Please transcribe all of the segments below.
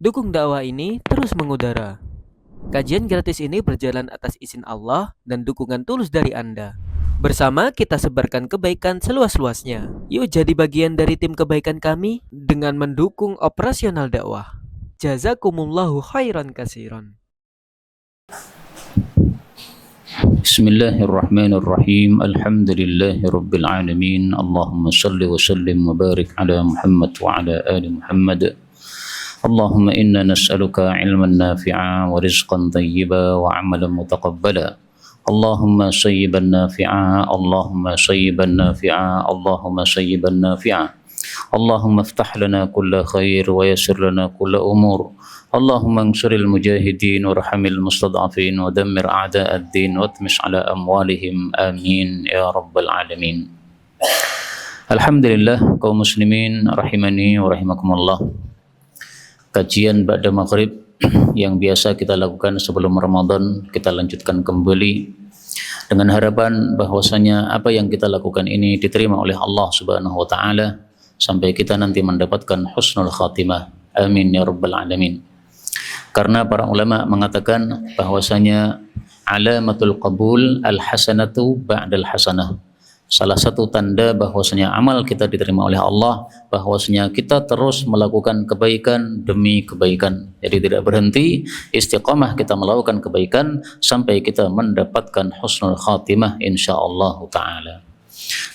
Dukung dakwah ini terus mengudara. Kajian gratis ini berjalan atas izin Allah dan dukungan tulus dari Anda. Bersama kita sebarkan kebaikan seluas-luasnya. Yuk jadi bagian dari tim kebaikan kami dengan mendukung operasional dakwah. Jazakumullahu khairan kasiran. Bismillahirrahmanirrahim. Alhamdulillahirabbil alamin. Allahumma shalli wa sallim wa barik ala Muhammad wa ala ali Muhammad. Allahumma inna nas'aluka ilman nafi'a wa rizqan thayyiba wa amalan mutaqabbala. Allahumma sayyiban nafi'a, Allahumma sayyiban nafi'a, Allahumma sayyiban nafi'a. Allahumma iftah lana kulla khair wa yassir lana kulla umur. Allahumma ansuril mujahidin warhamil mustad'afin wa dammir a'da'ad din wa tmish ala amwalihim amin ya rabbal alamin. Alhamdulillah kaum muslimin rahimani wa rahimakumullah. Kajian ba'da maghrib yang biasa kita lakukan sebelum Ramadan kita lanjutkan kembali dengan harapan bahwasanya apa yang kita lakukan ini diterima oleh Allah Subhanahu wa taala sampai kita nanti mendapatkan husnul khatimah. Amin ya rabbal alamin. Karena para ulama mengatakan bahwasanya alamatul qabul al-hasanatu ba'dal hasanah. Salah satu tanda bahwasanya amal kita diterima oleh Allah, bahwasanya kita terus melakukan kebaikan demi kebaikan. Jadi tidak berhenti, istiqamah kita melakukan kebaikan sampai kita mendapatkan husnul khatimah insyaallah taala.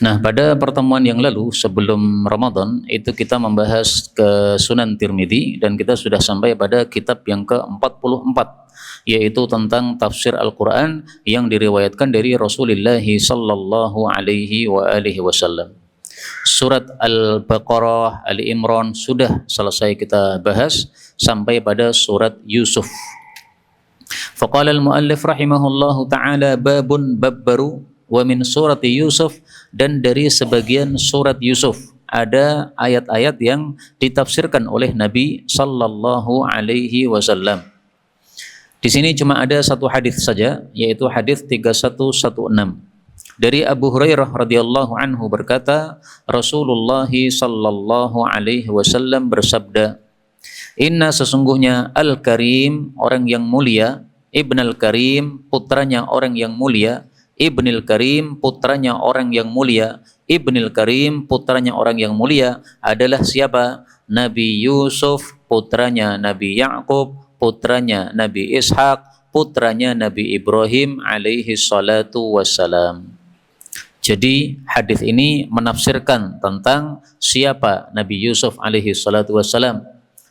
Nah, pada pertemuan yang lalu sebelum Ramadan itu kita membahas ke Sunan Tirmidzi dan kita sudah sampai pada kitab yang ke-44 yaitu tentang tafsir Al-Qur'an yang diriwayatkan dari Rasulullah sallallahu alaihi wa alihi wasallam. Surat Al-Baqarah, Ali Imran sudah selesai kita bahas sampai pada surat Yusuf. Faqala al-muallif rahimahullahu taala babun babbaru wa min surati Yusuf, dan dari sebagian surat Yusuf ada ayat-ayat yang ditafsirkan oleh Nabi sallallahu alaihi wasallam. Di sini cuma ada satu hadis saja yaitu hadis 3116. Dari Abu Hurairah radhiyallahu anhu berkata, Rasulullah sallallahu alaihi wasallam bersabda, "Inna sesungguhnya Al-Karim orang yang mulia, Ibn Al-Karim putranya orang yang mulia, Ibnil Karim putranya orang yang mulia, Ibnil Karim putranya orang yang mulia adalah siapa? Nabi Yusuf putranya Nabi Ya'qub, putranya Nabi Ishaq, putranya Nabi Ibrahim alaihi salatu wassalam." Jadi hadis ini menafsirkan tentang siapa Nabi Yusuf alaihi salatu wassalam.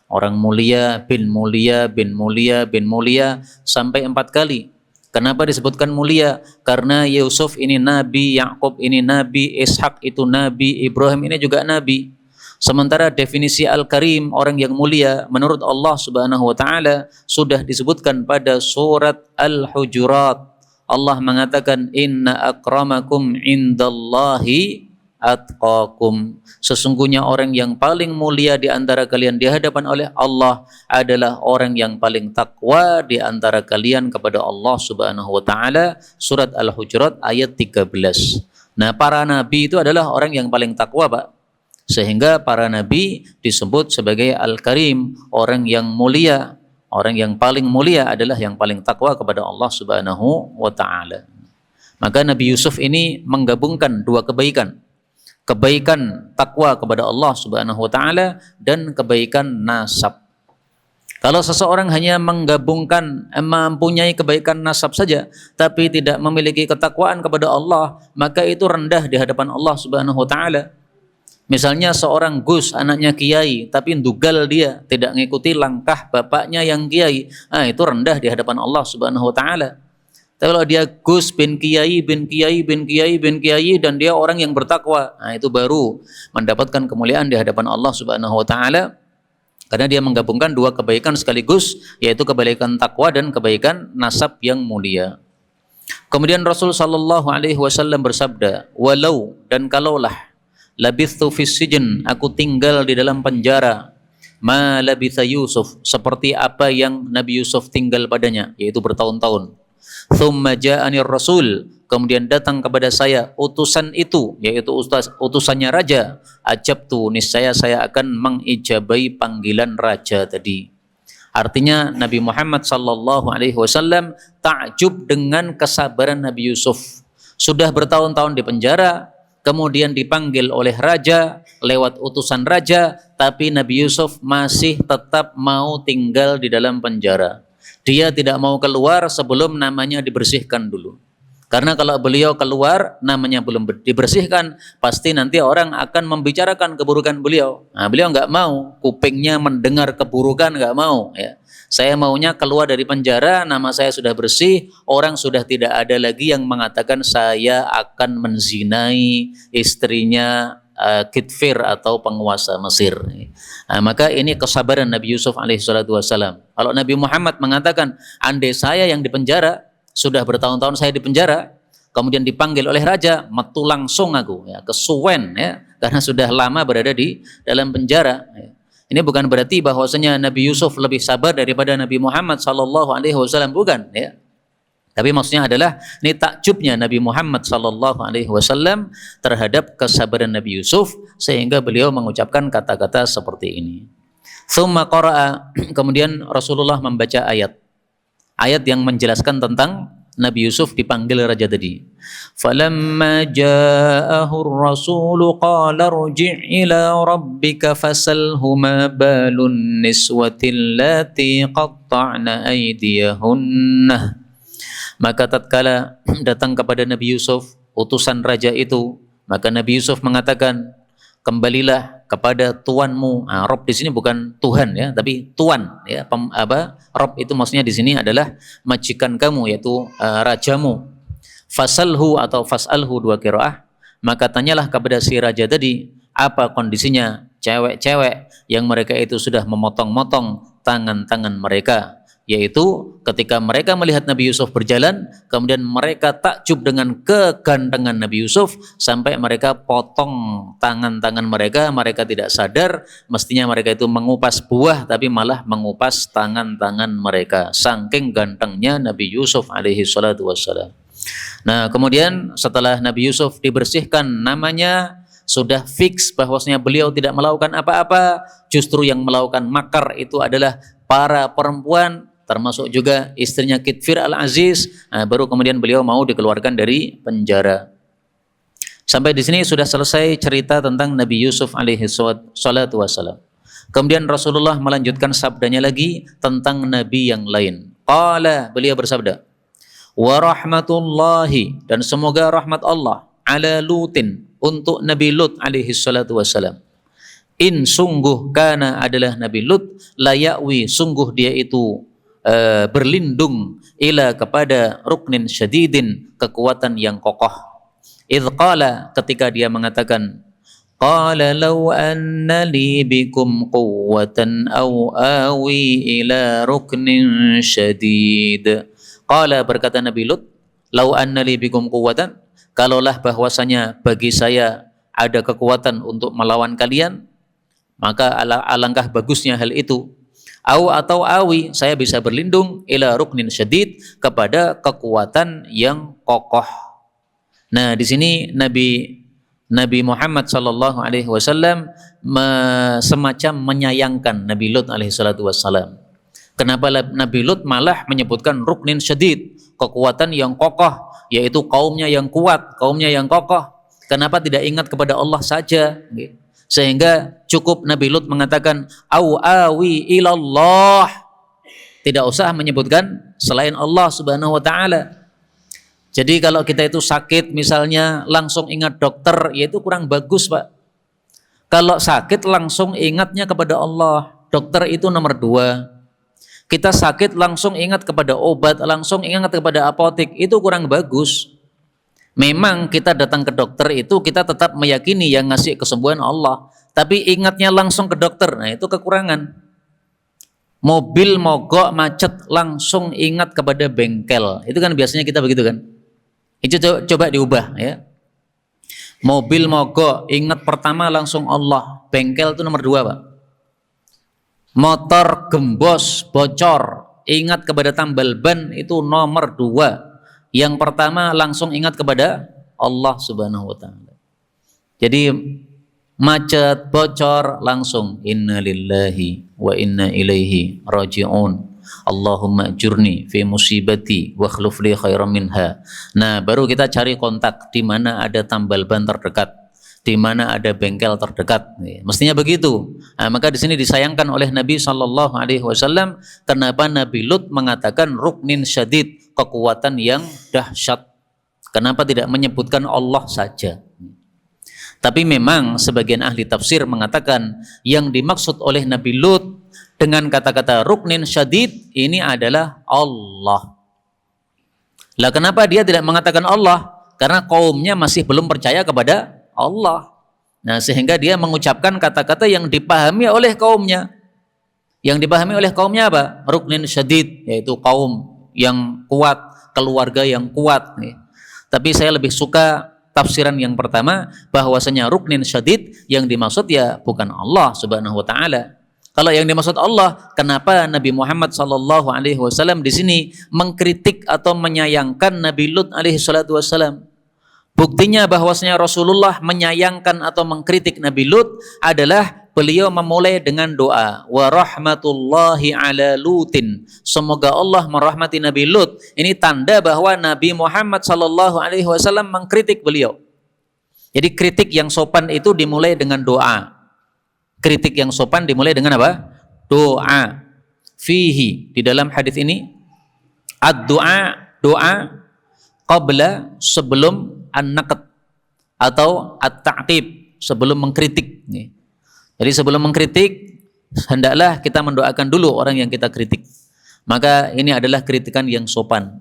Orang mulia, bin mulia, bin mulia, bin mulia sampai 4 kali. Kenapa disebutkan mulia? Karena Yusuf ini nabi, Yakub ini nabi, Ishak itu nabi, Ibrahim ini juga nabi. Sementara definisi Al-Karim, orang yang mulia, menurut Allah Subhanahu wa taala sudah disebutkan pada surat Al-Hujurat. Allah mengatakan inna akramakum indallahi atqakum. Sesungguhnya orang yang paling mulia di antara kalian di hadapan oleh Allah adalah orang yang paling takwa di antara kalian kepada Allah Subhanahu wa taala. Surat Al-Hujurat ayat 13. Nah, para nabi itu adalah orang yang paling takwa, Pak. Sehingga para nabi disebut sebagai Al-Karim, orang yang mulia. Orang yang paling mulia adalah yang paling takwa kepada Allah Subhanahu wa taala. Maka Nabi Yusuf ini menggabungkan dua kebaikan. Kebaikan takwa kepada Allah Subhanahu wa taala dan kebaikan nasab. Kalau seseorang hanya menggabungkan mempunyai kebaikan nasab saja tapi tidak memiliki ketakwaan kepada Allah, maka itu rendah di hadapan Allah Subhanahu wa taala. Misalnya seorang Gus, anaknya kiai, tapi ndugal dia, tidak mengikuti langkah bapaknya yang kiai. Itu rendah di hadapan Allah Subhanahu wa taala. Tapi kalau dia Gus bin Kiai, bin Kiai, bin Kiai, bin Kiai, dan dia orang yang bertakwa, itu baru mendapatkan kemuliaan di hadapan Allah Subhanahu wa taala. Karena dia menggabungkan dua kebaikan sekaligus, yaitu kebaikan takwa dan kebaikan nasab yang mulia. Kemudian Rasul sallallahu alaihi wasallam bersabda, "Walau dan kalaulah labithtu fis sijn, aku tinggal di dalam penjara, ma labitha Yusuf, seperti apa yang Nabi Yusuf tinggal padanya, yaitu bertahun-tahun. Thumma ja'anir rasul, kemudian datang kepada saya utusan itu, yaitu utusannya raja, ajabtu, niscaya saya akan mengijabai panggilan raja tadi." Artinya Nabi Muhammad sallallahu alaihi wasallam takjub dengan kesabaran Nabi Yusuf. Sudah bertahun-tahun di penjara, kemudian dipanggil oleh raja lewat utusan raja, tapi Nabi Yusuf masih tetap mau tinggal di dalam penjara. Dia tidak mau keluar sebelum namanya dibersihkan dulu. Karena kalau beliau keluar, namanya belum dibersihkan, pasti nanti orang akan membicarakan keburukan beliau. Nah, beliau nggak mau, kupingnya mendengar keburukan nggak mau. Ya. Saya maunya keluar dari penjara, nama saya sudah bersih, orang sudah tidak ada lagi yang mengatakan saya akan menzinai istrinya Kitfir atau penguasa Mesir. Nah, maka ini kesabaran Nabi Yusuf alaihissalam. Kalau Nabi Muhammad mengatakan, andai saya yang di penjara, sudah bertahun-tahun saya di penjara, kemudian dipanggil oleh raja, metu langsung aku, ya, kesuwen, ya, karena sudah lama berada di dalam penjara. Ya. Ini bukan berarti bahwasanya Nabi Yusuf lebih sabar daripada Nabi Muhammad sallallahu alaihi wasallam, bukan, ya. Tapi maksudnya adalah ini takjubnya Nabi Muhammad sallallahu alaihi wasallam terhadap kesabaran Nabi Yusuf sehingga beliau mengucapkan kata-kata seperti ini. Tsumma qara'a, kemudian Rasulullah membaca ayat yang menjelaskan tentang Nabi Yusuf dipanggil raja tadi. Falamma ja'ahu ar-rasulu qala irji' ila rabbika fasalhu ma balun niswati allati qatta'na aydiyahunna. Maka tatkala datang kepada Nabi Yusuf utusan raja itu, maka Nabi Yusuf mengatakan, kembalilah kepada tuanmu. Nah, Rob di sini bukan Tuhan, ya, tapi tuan, ya. Rob itu maksudnya di sini adalah majikan kamu, yaitu rajamu. Fasalhu atau fasalhu, dua qiraah. Maka tanyalah kepada si raja tadi, apa kondisinya cewek-cewek yang mereka itu sudah memotong-motong tangan-tangan mereka. Yaitu ketika mereka melihat Nabi Yusuf berjalan, kemudian mereka takjub dengan kegantengan Nabi Yusuf sampai mereka potong tangan-tangan mereka. Mereka tidak sadar mestinya mereka itu mengupas buah, tapi malah mengupas tangan-tangan mereka. Saking gantengnya Nabi Yusuf alaihi salatu wassalam. Nah, kemudian setelah Nabi Yusuf dibersihkan namanya, sudah fix bahwasanya beliau tidak melakukan apa-apa, justru yang melakukan makar itu adalah para perempuan, termasuk juga istrinya Kitfir al-Aziz. Nah, baru kemudian beliau mau dikeluarkan dari penjara. Sampai di sini sudah selesai cerita tentang Nabi Yusuf alaihi salatu wassalam. Kemudian Rasulullah melanjutkan sabdanya lagi tentang nabi yang lain. Qala, beliau bersabda, wa rahmatullahi, dan semoga rahmat Allah, ala Lutin, untuk Nabi Lut alaihi salatu wassalam. In, sungguh, kana adalah Nabi Lut, layawi, sungguh dia itu berlindung, ila kepada ruknin syadidin, kekuatan yang kokoh. Idh qala, ketika dia mengatakan, qala law anna li bikum quwwatan aw awi ila ruknin syadid. Qala, berkata Nabi Lut, law anna li bikum quwwatan, kalaulah bahwasanya bagi saya ada kekuatan untuk melawan kalian, maka alangkah bagusnya hal itu. Atau awi, saya bisa berlindung, ila ruknin syadid, kepada kekuatan yang kokoh. Nah, di sini Nabi Muhammad sallallahu alaihi wasallam semacam menyayangkan Nabi Lut alaihi salatu wassalam. Kenapa Nabi Lut malah menyebutkan ruknin syadid, kekuatan yang kokoh, yaitu kaumnya yang kuat, kaumnya yang kokoh. Kenapa tidak ingat kepada Allah saja? Sehingga cukup Nabi Lut mengatakan au awi ilallah, tidak usah menyebutkan selain Allah subhanahu wa ta'ala. Jadi kalau kita itu sakit misalnya langsung ingat dokter, ya itu kurang bagus, Pak. Kalau sakit langsung ingatnya kepada Allah, dokter itu nomor 2. Kita sakit langsung ingat kepada obat, langsung ingat kepada apotek, itu kurang bagus. Memang kita datang ke dokter itu kita tetap meyakini yang ngasih kesembuhan Allah, tapi ingatnya langsung ke dokter, nah itu kekurangan. Mobil mogok macet langsung ingat kepada bengkel, itu kan biasanya kita begitu kan. Itu coba diubah ya. Mobil mogok ingat pertama langsung Allah, bengkel itu nomor 2, Pak. Motor gembos bocor ingat kepada tambal ban, itu nomor 2. Yang pertama langsung ingat kepada Allah subhanahu wa ta'ala. Jadi macet, bocor, langsung inna lillahi wa inna ilaihi raji'un. Allahumma ajurni fi musibati wa akhlif li khairan minha. Nah, baru kita cari kontak di mana ada tambal ban terdekat, di mana ada bengkel terdekat. Mestinya begitu. Nah, maka di sini disayangkan oleh Nabi Shallallahu Alaihi Wasallam kenapa Nabi Lut mengatakan ruknin syadid, kekuatan yang dahsyat. Kenapa tidak menyebutkan Allah saja? Tapi memang sebagian ahli tafsir mengatakan yang dimaksud oleh Nabi Lut dengan kata-kata ruknin syadid ini adalah Allah. Lah kenapa dia tidak mengatakan Allah? Karena kaumnya masih belum percaya kepada Allah. Nah, sehingga dia mengucapkan kata-kata yang dipahami oleh kaumnya. Yang dipahami oleh kaumnya apa? Ruknin syadid, yaitu kaum yang kuat, keluarga yang kuat. Tapi saya lebih suka tafsiran yang pertama, bahwasanya ruknin syadid yang dimaksud ya bukan Allah Subhanahu wa taala. Kalau yang dimaksud Allah, kenapa Nabi Muhammad sallallahu alaihi wasallam di sini mengkritik atau menyayangkan Nabi Lut alaihi salatu wasallam? Buktinya bahwasanya Rasulullah menyayangkan atau mengkritik Nabi Lut adalah beliau memulai dengan doa, wa rahmatullahi ala Lutin. Semoga Allah merahmati Nabi Lut. Ini tanda bahwa Nabi Muhammad sallallahu alaihi wasallam mengkritik beliau. Jadi kritik yang sopan itu dimulai dengan doa. Kritik yang sopan dimulai dengan apa? Doa. Fihi, di dalam hadis ini ad-doa, doa qabla, sebelum an-naqd atau at-ta'qib, sebelum mengkritik. Jadi sebelum mengkritik, hendaklah kita mendoakan dulu orang yang kita kritik. Maka ini adalah kritikan yang sopan.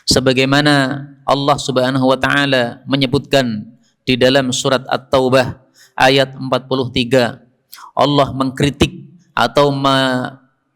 Sebagaimana Allah Subhanahu wa taala menyebutkan di dalam surat At-Taubah ayat 43, Allah mengkritik atau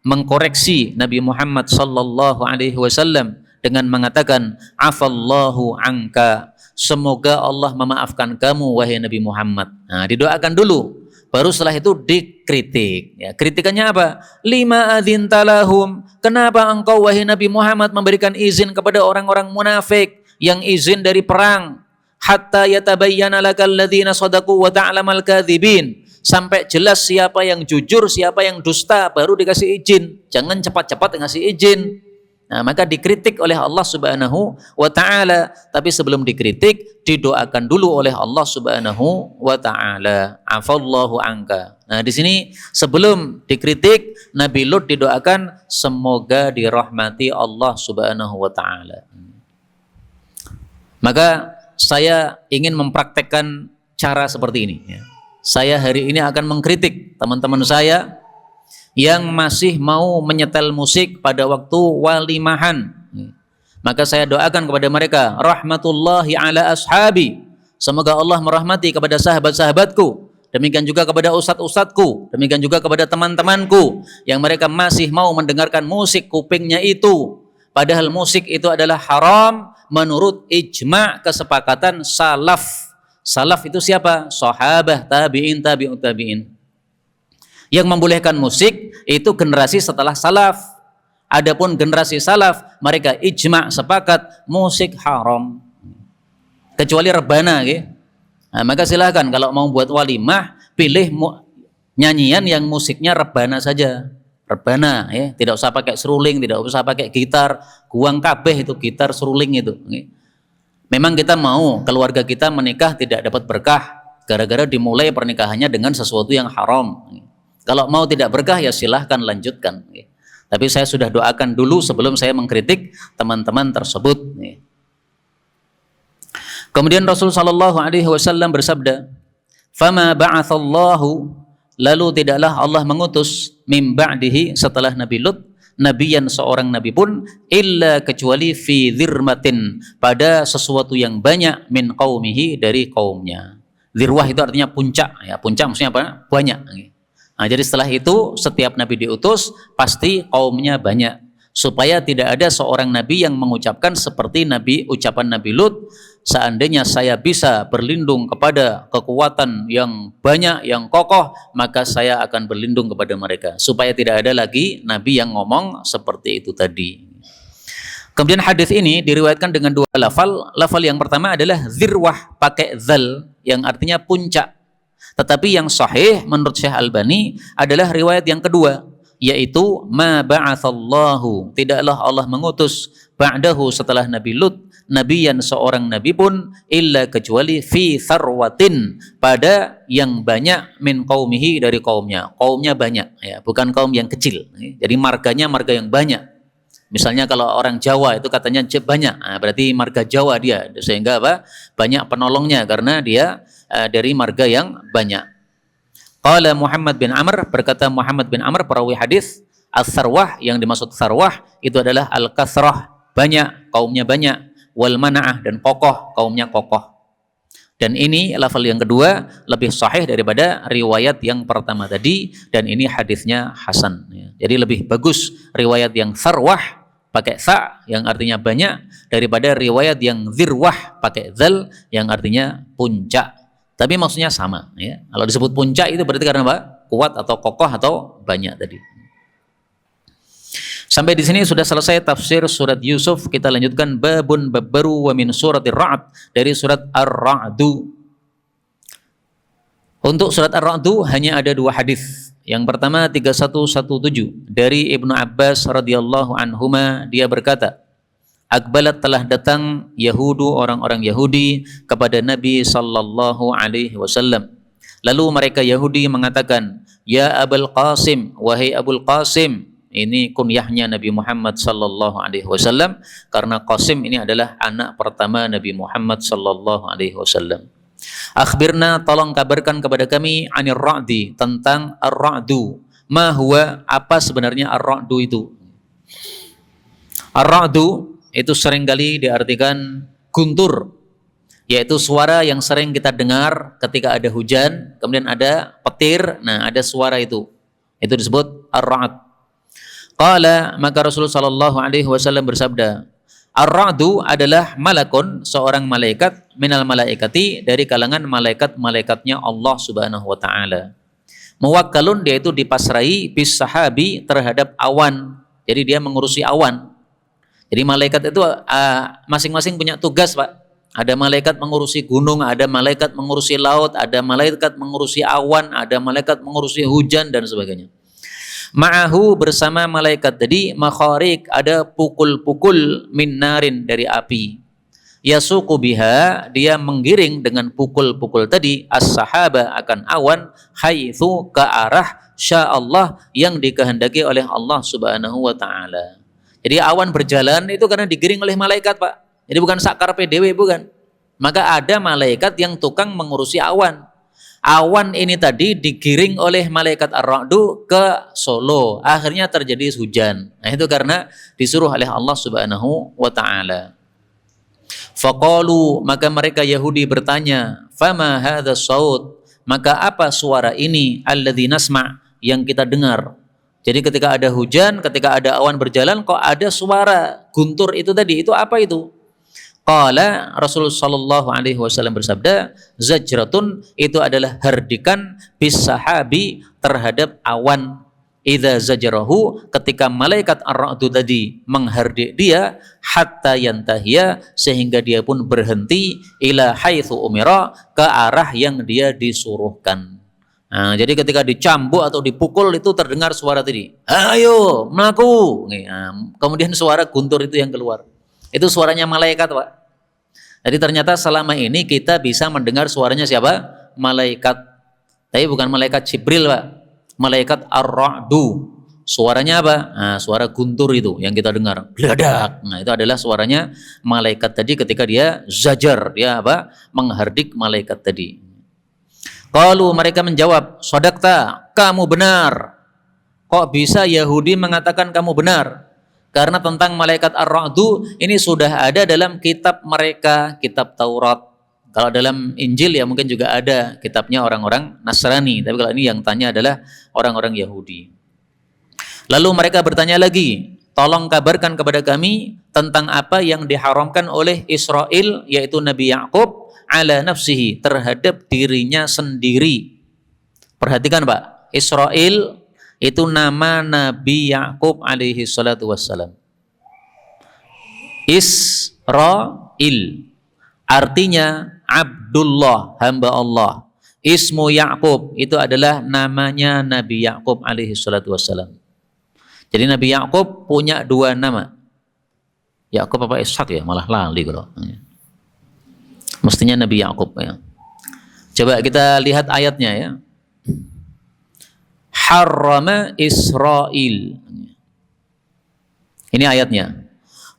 mengkoreksi Nabi Muhammad sallallahu alaihi wasallam dengan mengatakan afallahu anka, semoga Allah memaafkan kamu wahai Nabi Muhammad. Nah, didoakan dulu, baru setelah itu dikritik. Ya, kritikannya apa? Lima adzinta lahum, kenapa engkau wahai Nabi Muhammad memberikan izin kepada orang-orang munafik yang izin dari perang, hatta yatabayyana lakal ladzina shadaqu wa ta'lamal kadzibin, sampai jelas siapa yang jujur, siapa yang dusta, baru dikasih izin. Jangan cepat-cepat ngasih izin. Nah, maka dikritik oleh Allah Subhanahu wa taala, tapi sebelum dikritik didoakan dulu oleh Allah Subhanahu wa taala. Afallahu anka. Nah, di sini sebelum dikritik Nabi Lut didoakan semoga dirahmati Allah Subhanahu wa taala. Maka saya ingin mempraktekkan cara seperti ini, ya. Saya hari ini akan mengkritik teman-teman saya yang masih mau menyetel musik pada waktu walimahan. Maka saya doakan kepada mereka, rahmatullahi ala ashabi, semoga Allah merahmati kepada sahabat-sahabatku, demikian juga kepada ustadz-ustadzku, demikian juga kepada teman-temanku yang mereka masih mau mendengarkan musik, kupingnya itu, padahal musik itu adalah haram menurut ijma' kesepakatan salaf. Salaf itu siapa? Sahabah, tabi'in, tabi'ut tabi'in. Yang membolehkan musik itu generasi setelah salaf. Adapun generasi salaf, mereka ijma' sepakat musik haram. Kecuali rebana, gitu. Nah, maka silakan kalau mau buat walimah, pilih nyanyian yang musiknya rebana saja. Rebana, ya. Tidak usah pakai seruling, tidak usah pakai gitar, guang kabeh itu gitar seruling itu. Memang kita mau keluarga kita menikah tidak dapat berkah gara-gara dimulai pernikahannya dengan sesuatu yang haram. Kalau mau tidak berkah ya silahkan lanjutkan. Tapi saya sudah doakan dulu sebelum saya mengkritik teman-teman tersebut. Kemudian Rasul sallallahu alaihi wasallam bersabda, "Fama ba'atsallahu", lalu tidaklah Allah mengutus mim ba'dihi, setelah Nabi Lut, nabiyan, seorang nabi pun, illa, kecuali fi dzirmatin, pada sesuatu yang banyak, min qaumihi, dari kaumnya. Dzirwah itu artinya puncak, ya. Puncak maksudnya apa? Banyak. Nah, jadi setelah itu setiap nabi diutus pasti kaumnya banyak, supaya tidak ada seorang nabi yang mengucapkan seperti ucapan Nabi Lut, seandainya saya bisa berlindung kepada kekuatan yang banyak, yang kokoh, maka saya akan berlindung kepada mereka. Supaya tidak ada lagi nabi yang ngomong seperti itu tadi. Kemudian hadis ini diriwayatkan dengan dua lafal. Lafal yang pertama adalah zirwah, pakai zal, yang artinya puncak. Tetapi yang sahih menurut Syekh Albani adalah riwayat yang kedua, yaitu ma ba'atsallahu, tidaklah Allah mengutus ba'dahu setelah Nabi Lut nabiyan seorang nabi pun illa kecuali fi sarwatin, pada yang banyak min qaumihi, dari kaumnya banyak ya, bukan kaum yang kecil. Jadi marganya marga yang banyak. Misalnya kalau orang Jawa itu katanya banyak, nah, berarti marga Jawa dia, sehingga apa? Banyak penolongnya karena dia dari marga yang banyak. Qala Muhammad bin Amr, berkata Muhammad bin Amr perawi hadis, as-sarwah, yang dimaksud sarwah itu adalah al-kasrah, banyak, kaumnya banyak, wal mana'ah, dan kokoh, kaumnya kokoh. Dan ini lafal yang kedua lebih sahih daripada riwayat yang pertama tadi, dan ini hadisnya hasan. Jadi lebih bagus riwayat yang sarwah pakai sa yang artinya banyak daripada riwayat yang zirwah pakai zal yang artinya puncak. Tapi maksudnya sama ya. Kalau disebut puncak itu berarti karena apa? Kuat atau kokoh atau banyak tadi. Sampai di sini sudah selesai tafsir surat Yusuf. Kita lanjutkan babun bab baru wa min suratir Ra'd, dari surat Ar-Ra'du. Untuk surat Ar-Ra'du hanya ada 2 hadis. Yang pertama 3117 dari Ibnu Abbas radhiyallahu anhuma, dia berkata, Akbalat, telah datang Yahudu, orang-orang Yahudi kepada Nabi sallallahu alaihi wasallam. Lalu mereka Yahudi mengatakan, Ya Abul Qasim, wahai Abul Qasim. Ini kunyahnya Nabi Muhammad sallallahu alaihi wasallam, karena Qasim ini adalah anak pertama Nabi Muhammad sallallahu alaihi wasallam. Akhbirna, tolong kabarkan kepada kami, anir ra'di, tentang ar-ra'du. Ma huwa, apa sebenarnya ar-ra'du itu? Ar-ra'du itu seringkali diartikan guntur, yaitu suara yang sering kita dengar ketika ada hujan, kemudian ada petir, nah ada suara itu disebut ar-ra'd. Qala, maka Rasulullah sallallahu alaihi wasallam bersabda, Ar-Ra'du adalah malakun, seorang malaikat, minal malaikati, dari kalangan malaikat-malaikatnya Allah subhanahu wa ta'ala. Muwakkalun, dia itu dipasrai, bis sahabi, terhadap awan. Jadi dia mengurusi awan. Jadi malaikat itu masing-masing punya tugas, Pak. Ada malaikat mengurusi gunung, ada malaikat mengurusi laut, ada malaikat mengurusi awan, ada malaikat mengurusi hujan, dan sebagainya. Ma'ahu, bersama malaikat tadi, makharik, ada pukul-pukul min narin, dari api. Yasuqu biha, dia menggiring dengan pukul-pukul tadi, as-sahaba, akan awan, haitsu, ke arah, sya'allah, yang dikehendaki oleh Allah subhanahu wa ta'ala. Jadi awan berjalan itu karena digiring oleh malaikat, Pak. Jadi bukan sakar PDW, bukan. Maka ada malaikat yang tukang mengurusi awan. Awan ini tadi digiring oleh malaikat Ar-Ra'du ke Solo. Akhirnya terjadi hujan. Nah itu karena disuruh oleh Allah subhanahu wa ta'ala. Faqalu, maka mereka Yahudi bertanya, Fama hadha saut, maka apa suara ini, alladzi nasma', yang kita dengar. Jadi ketika ada hujan, ketika ada awan berjalan, kok ada suara guntur itu tadi, itu apa itu? Qala, Rasulullah sallallahu alaihi wasallam bersabda, zajratun, itu adalah herdikan, bis sahabi, terhadap awan. Idza zajarahu, ketika malaikat ar-ra'du tadi menghardik dia, hatta yantahiya, sehingga dia pun berhenti, ila haitsu umira, ke arah yang dia disuruhkan. Nah, jadi ketika dicambuk atau dipukul itu terdengar suara tadi, ayo melaku. Nah, kemudian suara guntur itu yang keluar. Itu suaranya malaikat, Pak. Jadi ternyata selama ini kita bisa mendengar suaranya siapa? Malaikat. Tapi bukan malaikat Jibril, Pak. Malaikat Ar-Ra'du. Suaranya apa? Nah, suara guntur itu yang kita dengar. Bladak. Nah, itu adalah suaranya malaikat tadi ketika dia zajar, dia apa? Menghardik malaikat tadi. Qalu, mereka menjawab, Shadaqta, kamu benar. Kok bisa Yahudi mengatakan kamu benar? Karena tentang malaikat Ar-Ra'du ini sudah ada dalam kitab mereka, kitab Taurat. Kalau dalam Injil ya mungkin juga ada kitabnya orang-orang Nasrani. Tapi kalau ini yang tanya adalah orang-orang Yahudi. Lalu mereka bertanya lagi, tolong kabarkan kepada kami tentang apa yang diharamkan oleh Israel, yaitu Nabi Ya'qub, ala nafsihi, terhadap dirinya sendiri. Perhatikan, Pak, Israel itu nama Nabi Ya'qub alaihi salatu wassalam. Israel artinya Abdullah, hamba Allah. Ismu Ya'qub itu adalah namanya Nabi Ya'qub alaihi salatu wassalam. Jadi Nabi Ya'qub punya dua nama. Ya'qub apa Ishak ya? Malah lali kalau. Mestinya Nabi Ya'qub ya. Coba kita lihat ayatnya ya. Harrama Israil. Ini ayatnya.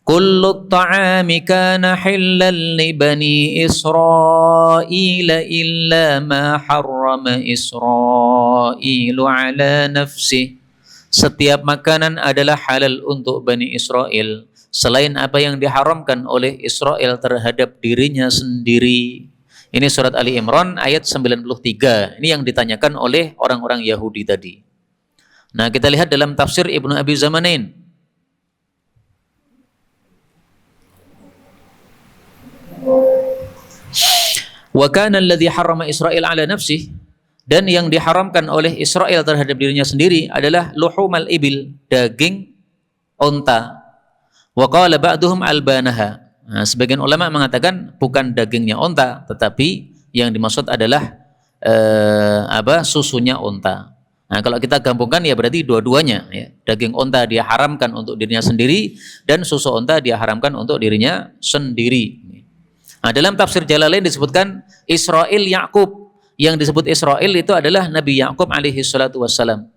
Kullu ta'ami kana hillal li bani Israil illa ma harrama Israilu ala nafsih. Setiap makanan adalah halal untuk Bani Israel selain apa yang diharamkan oleh Israel terhadap dirinya sendiri. Ini surat Ali Imran ayat 93. Ini yang ditanyakan oleh orang-orang Yahudi tadi. Nah, kita lihat dalam tafsir Ibnu Abi Zamanin. Wa kana alladhi harrama Israil ala nafsihi, dan yang diharamkan oleh Israel terhadap dirinya sendiri adalah luhumal ibil, daging onta. Wa qala ba'duhum albanaha. Nah, sebagian ulama mengatakan bukan dagingnya onta, tetapi yang dimaksud adalah susunya onta. Nah, kalau kita gabungkan ya berarti dua-duanya ya. Daging onta dia haramkan untuk dirinya sendiri dan susu onta dia haramkan untuk dirinya sendiri. Nah, dalam tafsir Jalalain disebutkan Israil Ya'qub. Yang disebut Israil itu adalah Nabi Ya'qub alaihi salatu wassalam.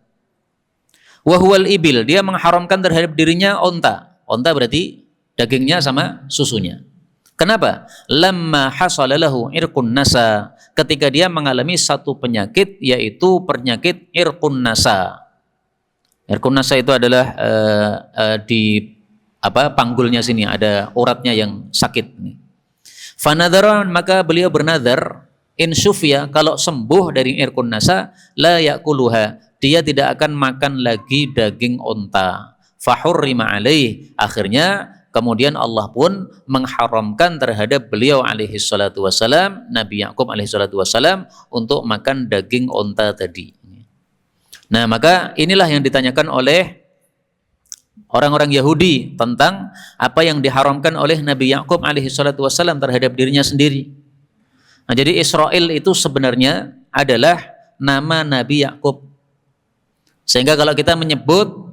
Wa huwal ibil, dia mengharamkan terhadap dirinya onta. Onta berarti dagingnya sama susunya. Kenapa? Lamma hasala lahu irqun nasa, ketika dia mengalami satu penyakit, yaitu penyakit irqun nasa. Irqun nasa itu adalah di panggulnya sini ada uratnya yang sakit. Fanadhara, maka beliau bernadar, in syufya, kalau sembuh dari irqun nasa, la yakuluha, dia tidak akan makan lagi daging onta. Fahurrima alaih, akhirnya kemudian Allah pun mengharamkan terhadap beliau alaihi salatu wassalam, Nabi Ya'qub alaihi salatu wassalam, untuk makan daging onta tadi. Nah, maka inilah yang ditanyakan oleh orang-orang Yahudi tentang apa yang diharamkan oleh Nabi Ya'qub alaihi salatu wassalam terhadap dirinya sendiri. Nah, jadi Israil itu sebenarnya adalah nama Nabi Ya'qub. Sehingga kalau kita menyebut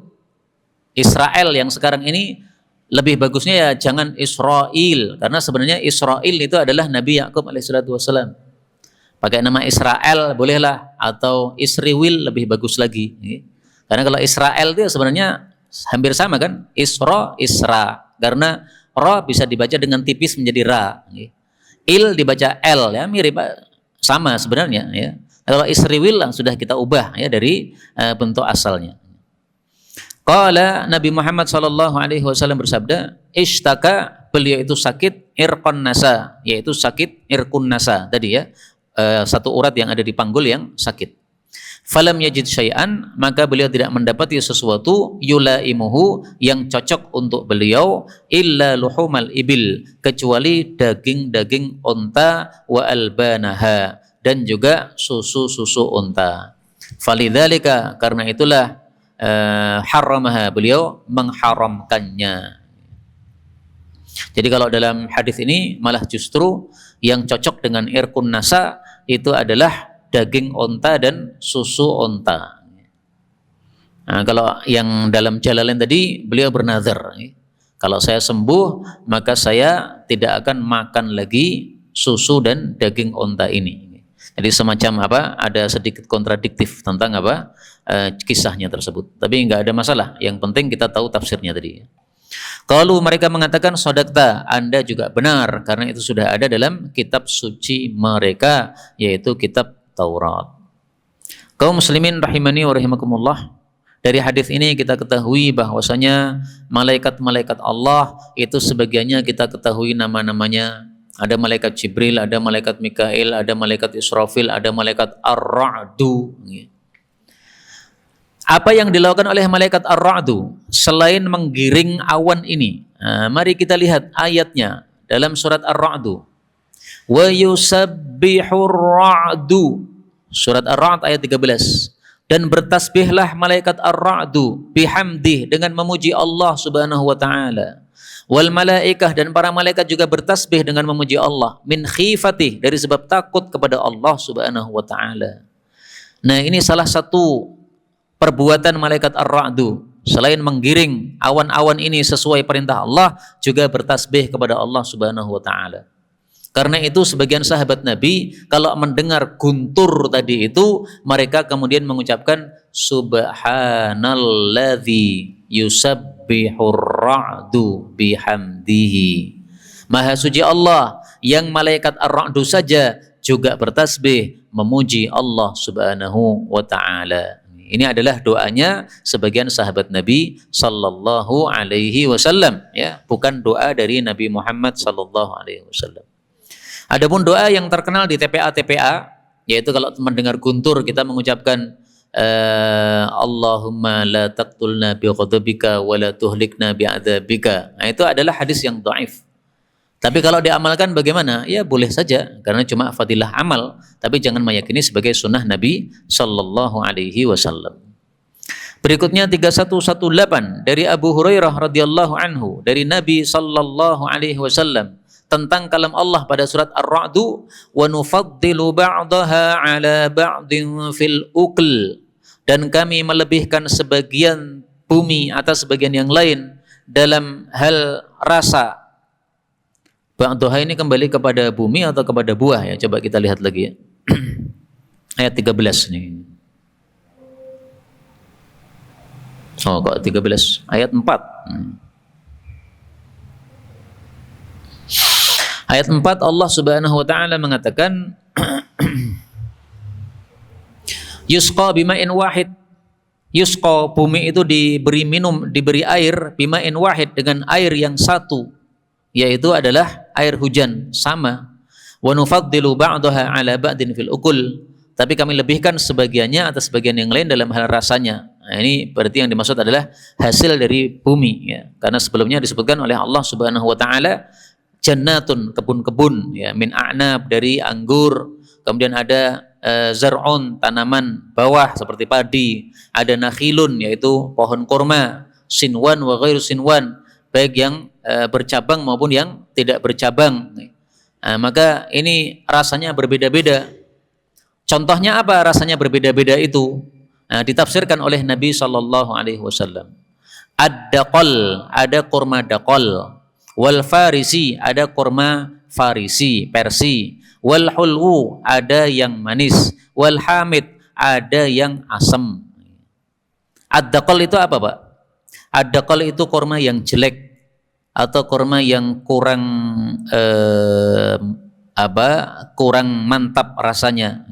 Israel yang sekarang ini, lebih bagusnya ya jangan Israel, karena sebenarnya Israel itu adalah Nabi Ya'qub alaihissalatu wassalam. Pakai nama Israel bolehlah, atau Isriwil lebih bagus lagi. Karena kalau Israel itu sebenarnya hampir sama kan, Isra, karena Ra bisa dibaca dengan tipis menjadi Ra. Il dibaca L, ya mirip, sama sebenarnya. Ya. Kalau Isriwil sudah kita ubah ya dari bentuk asalnya. Qala Nabi Muhammad sallallahu alaihi wasallam bersabda, ishtaka, beliau itu sakit irqun nasa, yaitu sakit irqun nasa tadi ya, satu urat yang ada di panggul yang sakit. Falam yajid syai'an, maka beliau tidak mendapati sesuatu yulaimuhu, yang cocok untuk beliau, illa luhumal ibil, kecuali daging-daging unta, wa albanaha, dan juga susu-susu unta. Falidzalika, karena itulah haramaha, beliau mengharamkannya. Jadi kalau dalam hadis ini malah justru yang cocok dengan irqun nasa itu adalah daging onta dan susu onta. Nah, kalau yang dalam Jalalain tadi beliau bernazar, kalau saya sembuh maka saya tidak akan makan lagi susu dan daging onta ini. Jadi semacam ada sedikit kontradiktif tentang kisahnya tersebut. Tapi nggak ada masalah. Yang penting kita tahu tafsirnya tadi. Kalau mereka mengatakan sodakta, Anda juga benar, karena itu sudah ada dalam kitab suci mereka, yaitu kitab Taurat. Kaum muslimin rahimani wa rahimakumullah, dari hadis ini kita ketahui bahwasanya malaikat-malaikat Allah itu sebagiannya kita ketahui nama-namanya. Ada malaikat Jibril, ada malaikat Mikail, ada malaikat Israfil, ada malaikat Ar-Ra'du. Apa yang dilakukan oleh malaikat Ar-Ra'du selain menggiring awan ini? Nah, mari kita lihat ayatnya dalam surat Ar-Ra'du. Wa yusabbihur ra'du. Surat Ar-Ra'd ayat 13. Dan bertasbihlah malaikat Ar-Ra'du bihamdih, dengan memuji Allah Subhanahu wa taala. Wal malaikah, dan para malaikat juga bertasbih dengan memuji Allah, min khifatih, dari sebab takut kepada Allah Subhanahu wa taala. Nah, ini salah satu perbuatan malaikat ar-ra'du. Selain menggiring awan-awan ini sesuai perintah Allah, juga bertasbih kepada Allah Subhanahu wa taala. Karena itu sebagian sahabat Nabi kalau mendengar guntur tadi itu, mereka kemudian mengucapkan subhanalladzi yusabbihur ra'du bihamdihi. Maha suci Allah yang malaikat ar-ra'du saja juga bertasbih memuji Allah Subhanahu wa taala. Ini adalah doanya sebagian sahabat Nabi sallallahu alaihi wasallam, ya, bukan doa dari Nabi Muhammad sallallahu alaihi wasallam. Adapun doa yang terkenal di TPA, yaitu kalau mendengar guntur kita mengucapkan Allahumma la taqtulna bi ghadabika wa la tuhlikna bi adzabika. Nah, itu adalah hadis yang dhaif. Tapi kalau diamalkan bagaimana? Ya boleh saja, karena cuma fadilah amal, tapi jangan meyakini sebagai sunnah Nabi sallallahu alaihi wasallam. Berikutnya 3118 dari Abu Hurairah radhiyallahu anhu dari Nabi sallallahu alaihi wasallam tentang kalam Allah pada surat Ar-Ra'du, wa nufaddilu ba'daha 'ala ba'din fil ukl, dan kami melebihkan sebagian bumi atas sebagian yang lain dalam hal rasa. Ba'daha ini kembali kepada bumi atau kepada buah, ya? Coba kita lihat lagi, ya. Ayat 13 nih. Oh, kok 13? Ayat 4. Ayat 4 Allah Subhanahu wa taala mengatakan yusqa bima'in wahid. Yusqa, bumi itu diberi minum, diberi air, bima'in wahid, dengan air yang satu, yaitu adalah air hujan sama. Wa nufaddilu ba'daha 'ala ba'din fil ukul, tapi kami lebihkan sebagiannya atas sebagian yang lain dalam hal rasanya. Nah, ini berarti yang dimaksud adalah hasil dari bumi, ya. Karena sebelumnya disebutkan oleh Allah Subhanahu wa taala jannatun, kebun-kebun, ya, min a'nab, dari anggur, kemudian ada zar'un, tanaman bawah seperti padi, ada nakhilun, yaitu pohon kurma, sinwan wa ghairu sinwan, baik yang bercabang maupun yang tidak bercabang. Nah, maka ini rasanya berbeda-beda. Contohnya apa rasanya berbeda-beda itu? Nah, ditafsirkan oleh Nabi sallallahu alaihi wasallam. Ad-daqal, ada kurma daqal. Wal farisi, ada kurma farisi, Persi. Wal hulwu, ada yang manis. Wal hamid, ada yang asam. Ad-daqal itu apa, Pak? Ad-daqal itu kurma yang jelek atau kurma yang kurang kurang mantap rasanya.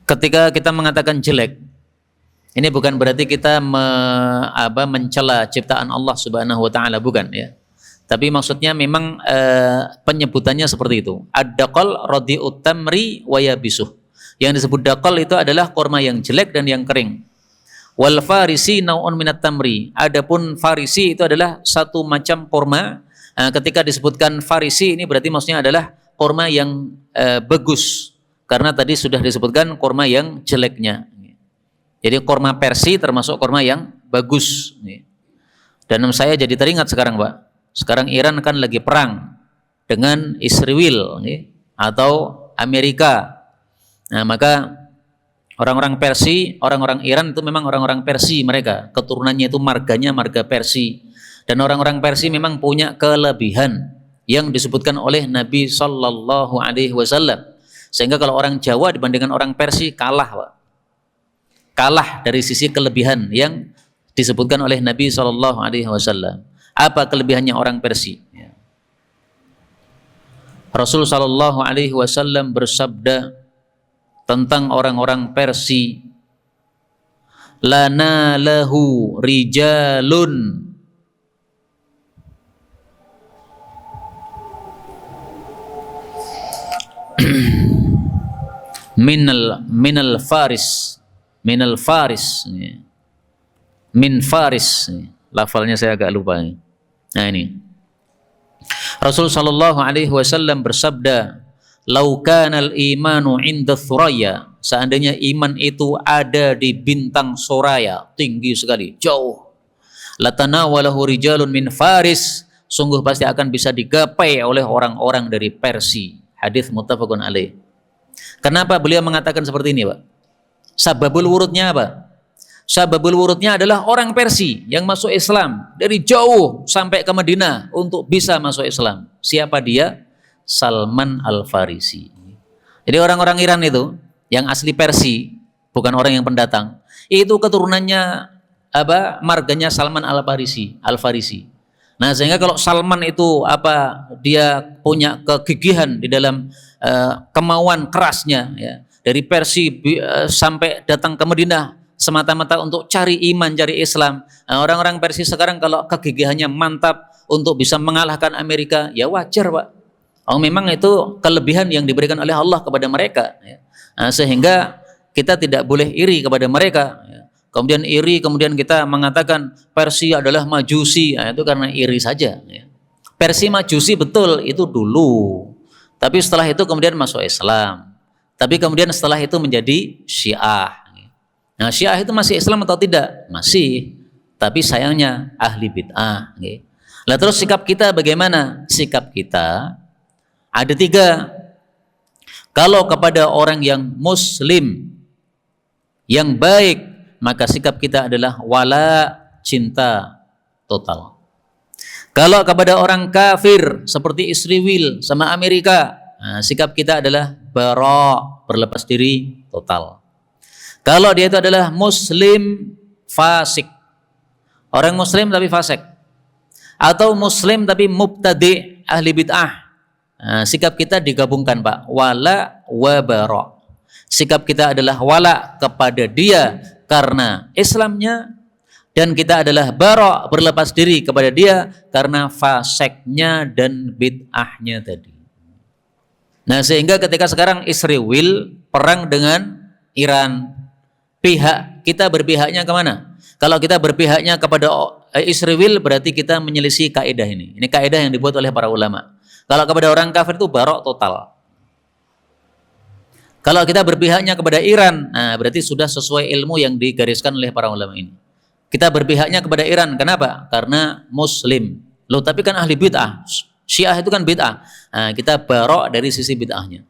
Ketika kita mengatakan jelek, ini bukan berarti kita mencela ciptaan Allah Subhanahu wa taala, bukan, ya. Tapi maksudnya memang penyebutannya seperti itu. Ad-daqal radi'ut tamri wa yabisuh. Yang disebut daqal itu adalah kurma yang jelek dan yang kering. Wal farisi nau'un minat tamri. Adapun farisi itu adalah satu macam kurma. Ketika disebutkan farisi ini berarti maksudnya adalah kurma yang bagus. Karena tadi sudah disebutkan kurma yang jeleknya. Jadi kurma Persi termasuk kurma yang bagus. Dan saya jadi teringat sekarang, Pak. Sekarang Iran kan lagi perang dengan Israel atau Amerika. Nah, maka orang-orang Persi, orang-orang Iran itu memang orang-orang Persi mereka. Keturunannya itu marganya marga Persi. Dan orang-orang Persi memang punya kelebihan yang disebutkan oleh Nabi sallallahu alaihi wasallam. Sehingga kalau orang Jawa dibandingkan orang Persi kalah, Pak. Kalah dari sisi kelebihan yang disebutkan oleh Nabi sallallahu alaihi wasallam. Apa kelebihannya orang Persi? Rasul sallallahu alaihi wasallam bersabda tentang orang-orang Persi, lana lahu rijalun minal faris, min faris, lafalnya saya agak lupa. Nah, ini Rasul sallallahu alaihi wasallam bersabda, "Lau kanal imanu 'inda thuraya", seandainya iman itu ada di bintang Soraya, tinggi sekali, jauh. latanawalahu rijalun min Faris, sungguh pasti akan bisa digapai oleh orang-orang dari Persia. Hadis muttafaqun alaih. Kenapa beliau mengatakan seperti ini, Pak? Sababul wurudnya apa? Sababul wurudnya adalah orang Persia yang masuk Islam dari jauh sampai ke Madinah untuk bisa masuk Islam. Siapa dia? Salman Al-Farisi. Jadi orang-orang Iran itu yang asli Persia, bukan orang yang pendatang, itu keturunannya marganya Salman Al-Farisi. Nah, sehingga kalau Salman itu dia punya kegigihan di dalam kemauan kerasnya, ya, dari Persia sampai datang ke Madinah semata-mata untuk cari iman, cari Islam. Nah, orang-orang Persia sekarang kalau kegigihannya mantap untuk bisa mengalahkan Amerika, ya wajar, Pak. Oh, memang itu kelebihan yang diberikan oleh Allah kepada mereka, ya. Nah, sehingga kita tidak boleh iri kepada mereka, ya. Kemudian iri, kemudian kita mengatakan Persia adalah Majusi, nah, itu karena iri saja, ya. Persia Majusi betul itu dulu, tapi setelah itu kemudian masuk Islam, tapi kemudian setelah itu menjadi Syiah. Nah, Syiah itu masih Islam atau tidak? Masih, tapi sayangnya ahli bid'ah. Lah terus sikap kita bagaimana? Sikap kita ada 3. Kalau kepada orang yang muslim yang baik, maka sikap kita adalah wala, cinta total. Kalau kepada orang kafir seperti Israel sama Amerika, nah, sikap kita adalah bara, berlepas diri total. Kalau dia itu adalah muslim fasik, orang muslim tapi fasik, atau muslim tapi mubtadi, ahli bid'ah, nah, sikap kita digabungkan, Pak, wala wa bara. Sikap kita adalah wala kepada dia karena Islamnya, dan kita adalah bara, berlepas diri kepada dia karena faseknya dan bid'ahnya tadi. Nah, sehingga ketika sekarang Israel perang dengan Iran, kita berpihaknya kemana? Kalau kita berpihaknya kepada Israel, berarti kita menyelisih kaidah ini. Ini kaidah yang dibuat oleh para ulama. Kalau kepada orang kafir itu barok total. Kalau kita berpihaknya kepada Iran, nah berarti sudah sesuai ilmu yang digariskan oleh para ulama ini. Kita berpihaknya kepada Iran, kenapa? Karena muslim. Loh, tapi kan ahli bid'ah. Syiah itu kan bid'ah. Nah, kita barok dari sisi bid'ahnya.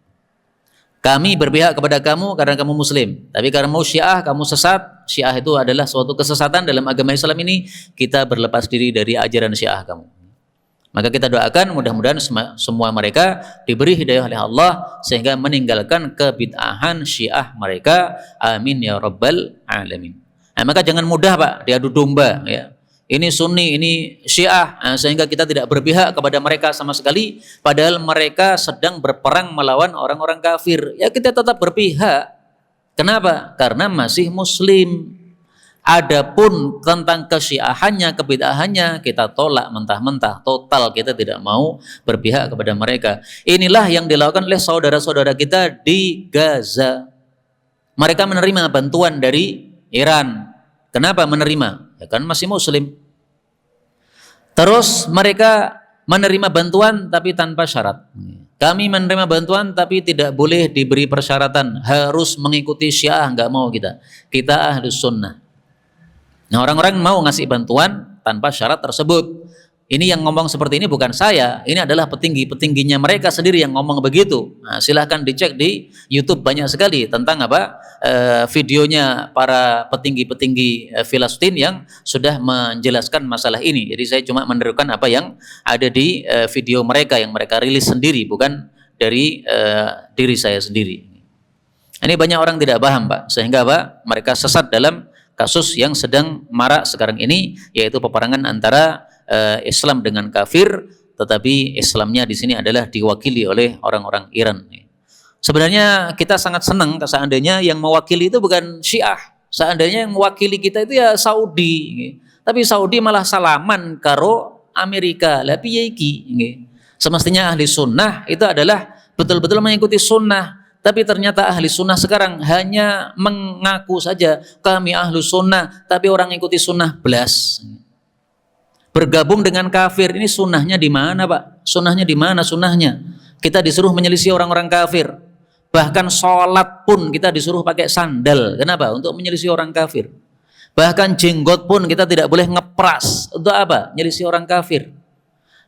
Kami berpihak kepada kamu karena kamu muslim. Tapi karena kamu Syiah, kamu sesat. Syiah itu adalah suatu kesesatan dalam agama Islam ini. Kita berlepas diri dari ajaran Syiah kamu. Maka kita doakan mudah-mudahan semua mereka diberi hidayah oleh Allah sehingga meninggalkan kebid'ahan Syiah mereka. Amin ya rabbal alamin. Nah, maka jangan mudah, Pak, diadu domba, ya. Ini Sunni, ini Syiah, nah, sehingga kita tidak berpihak kepada mereka sama sekali, padahal mereka sedang berperang melawan orang-orang kafir. Ya kita tetap berpihak. Kenapa? Karena masih muslim. Adapun tentang kesyiahannya, kebid'ahannya, kita tolak mentah-mentah, total kita tidak mau berpihak kepada mereka. Inilah yang dilakukan oleh saudara-saudara kita di Gaza. Mereka menerima bantuan dari Iran. Kenapa menerima? Ya kan masih muslim. Terus mereka menerima bantuan tapi tanpa syarat. Kami menerima bantuan tapi tidak boleh diberi persyaratan, harus mengikuti Syiah, nggak mau kita. Kita Ahlus Sunnah. Nah, orang-orang mau ngasih bantuan tanpa syarat tersebut. Ini yang ngomong seperti ini bukan saya, ini adalah petinggi-petingginya mereka sendiri yang ngomong begitu. Nah, silahkan dicek di YouTube, banyak sekali tentang videonya para petinggi-petinggi Filistin yang sudah menjelaskan masalah ini. Jadi saya cuma menerukan apa yang ada di video mereka yang mereka rilis sendiri, bukan dari diri saya sendiri. Ini banyak orang tidak paham, Pak, sehingga mereka sesat dalam kasus yang sedang marak sekarang ini, yaitu peperangan antara Islam dengan kafir, tetapi Islamnya di sini adalah diwakili oleh orang-orang Iran. Sebenarnya kita sangat senang seandainya yang mewakili itu bukan Syiah, seandainya yang mewakili kita itu ya Saudi. Tapi Saudi malah salaman karo Amerika. Lah piye iki? Semestinya ahli sunnah itu adalah betul-betul mengikuti sunnah. Tapi ternyata ahli sunnah sekarang hanya mengaku saja kami ahli sunnah, tapi orang ikuti sunnah belas. Bergabung dengan kafir, ini sunnahnya di mana, Pak? Sunnahnya di mana sunnahnya? Kita disuruh menyelisih orang-orang kafir. Bahkan sholat pun kita disuruh pakai sandal. Kenapa? Untuk menyelisih orang kafir. Bahkan jenggot pun kita tidak boleh ngepras. Untuk apa? Nyelisih orang kafir.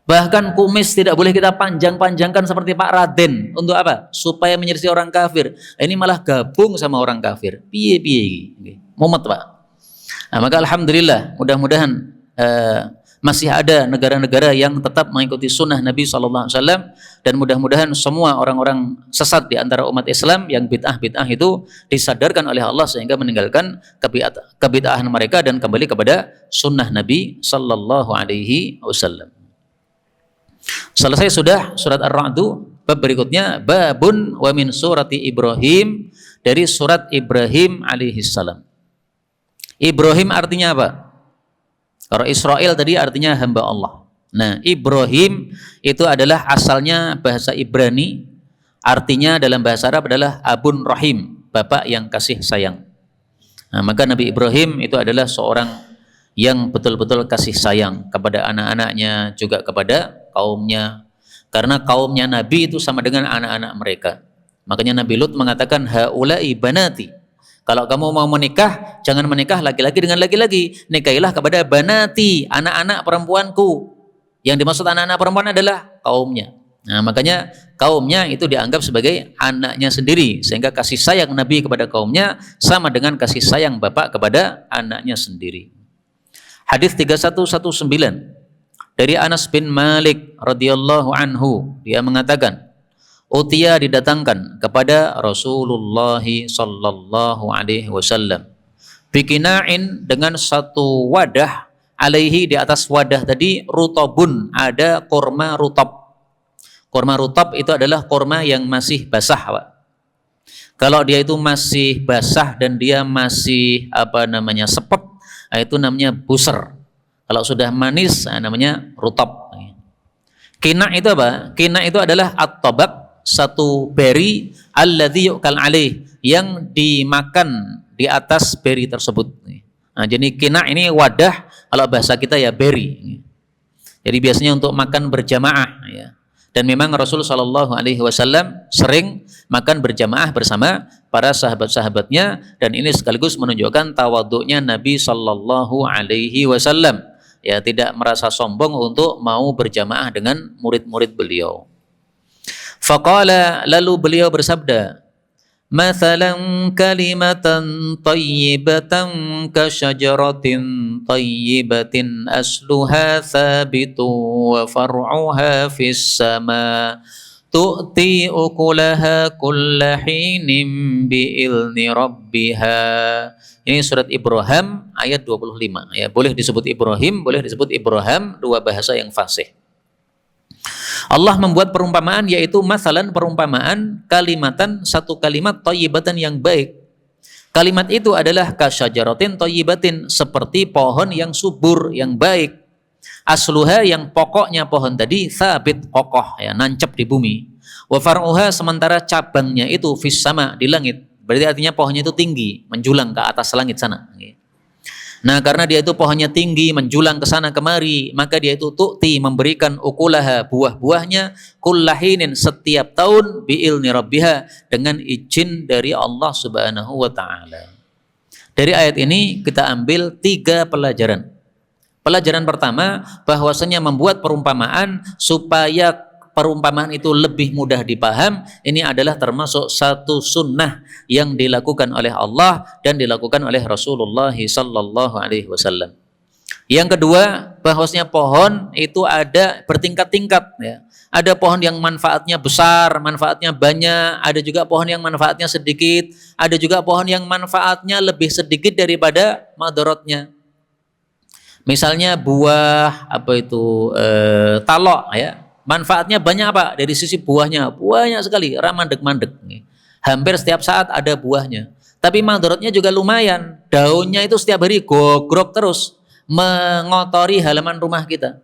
Bahkan kumis tidak boleh kita panjang-panjangkan seperti Pak Raden. Untuk apa? Supaya menyelisih orang kafir. Ini malah gabung sama orang kafir. Piye-piye. Mumet, Pak. Nah, maka alhamdulillah, mudah-mudahan masih ada negara-negara yang tetap mengikuti sunnah Nabi SAW, dan mudah-mudahan semua orang-orang sesat di antara umat Islam yang bid'ah-bid'ah itu disadarkan oleh Allah sehingga meninggalkan kebid'ahan mereka dan kembali kepada sunnah Nabi SAW. Selesai sudah surat Ar-Ra'du. Bab berikutnya babun wa min surati Ibrahim, dari surat Ibrahim alaihissalam. Ibrahim artinya apa? Kalau Israel tadi artinya hamba Allah. Nah, Ibrahim itu adalah asalnya bahasa Ibrani, artinya dalam bahasa Arab adalah Abun Rahim, bapak yang kasih sayang. Nah, maka Nabi Ibrahim itu adalah seorang yang betul-betul kasih sayang kepada anak-anaknya, juga kepada kaumnya. Karena kaumnya Nabi itu sama dengan anak-anak mereka. Makanya Nabi Lut mengatakan, haula'i banati. Kalau kamu mau menikah, jangan menikah laki-laki dengan laki-laki. Nikahilah kepada banati, anak-anak perempuanku. Yang dimaksud anak-anak perempuan adalah kaumnya. Nah, makanya kaumnya itu dianggap sebagai anaknya sendiri. Sehingga kasih sayang Nabi kepada kaumnya sama dengan kasih sayang bapak kepada anaknya sendiri. Hadis 3119 dari Anas bin Malik radhiyallahu anhu, dia mengatakan, utia didatangkan kepada Rasulullah sallallahu alaihi wasallam bikina'in, dengan satu wadah, alaihi, di atas wadah tadi, rutabun, ada kurma rutab. Kurma rutab itu adalah kurma yang masih basah, Pak. Kalau dia itu masih basah dan dia masih sepet, itu namanya buser. Kalau sudah manis, namanya rutab. Kina itu apa? Kina itu adalah at-tabak, satu beri, alladzi yu'kal alaih, yang dimakan di atas beri tersebut. Nah, jadi kina ini wadah, kalau bahasa kita ya beri. Jadi biasanya untuk makan berjamaah, ya. Dan memang Rasul SAW sering makan berjamaah bersama para sahabat-sahabatnya, dan ini sekaligus menunjukkan tawadhu'nya Nabi SAW. Ya, tidak merasa sombong untuk mau berjamaah dengan murid-murid beliau. Faqala, lalu beliau bersabda, mathalan kalimatan tayyibatan ka syajaratin tayyibatin asluha thabitu wa far'uha fis sama tu'ti ukulaha kulla hinin bi'ilni rabbiha. Ini surat Ibrahim ayat 25. Ya, boleh disebut Ibrahim, boleh disebut Ibrahim, dua bahasa yang fasih. Allah membuat perumpamaan, yaitu masalan, perumpamaan, kalimatan, satu kalimat, thayyibatan, yang baik. Kalimat itu adalah kasyajaratin thayyibatin, seperti pohon yang subur, yang baik. Asluha, yang pokoknya pohon tadi, thabit, kokoh, ya, nancep di bumi. Wa far'uha, sementara cabangnya itu fis sama, di langit. Berarti artinya pohonnya itu tinggi, menjulang ke atas langit sana. Nah, karena dia itu pohonnya tinggi, menjulang ke sana kemari, maka dia itu tu'ti, memberikan ukulaha, buah-buahnya, kullahinin, setiap tahun, bi'ilni rabbiha, dengan izin dari Allah Subhanahu wa ta'ala. Dari ayat ini kita ambil 3 pelajaran. Pelajaran pertama, bahwasanya membuat perumpamaan supaya perumpamaan itu lebih mudah dipaham, ini adalah termasuk satu sunnah yang dilakukan oleh Allah dan dilakukan oleh Rasulullah sallallahu alaihi wasallam. Yang kedua, bahwasanya pohon itu ada bertingkat-tingkat, ya. Ada pohon yang manfaatnya besar, manfaatnya banyak, ada juga pohon yang manfaatnya sedikit, ada juga pohon yang manfaatnya lebih sedikit daripada madaratnya. Misalnya buah talok, ya. Manfaatnya banyak, Pak, dari sisi buahnya, banyak sekali, ramandek-mandek. Hampir setiap saat ada buahnya. Tapi madaratnya juga lumayan. Daunnya itu setiap hari gogrok terus, mengotori halaman rumah kita.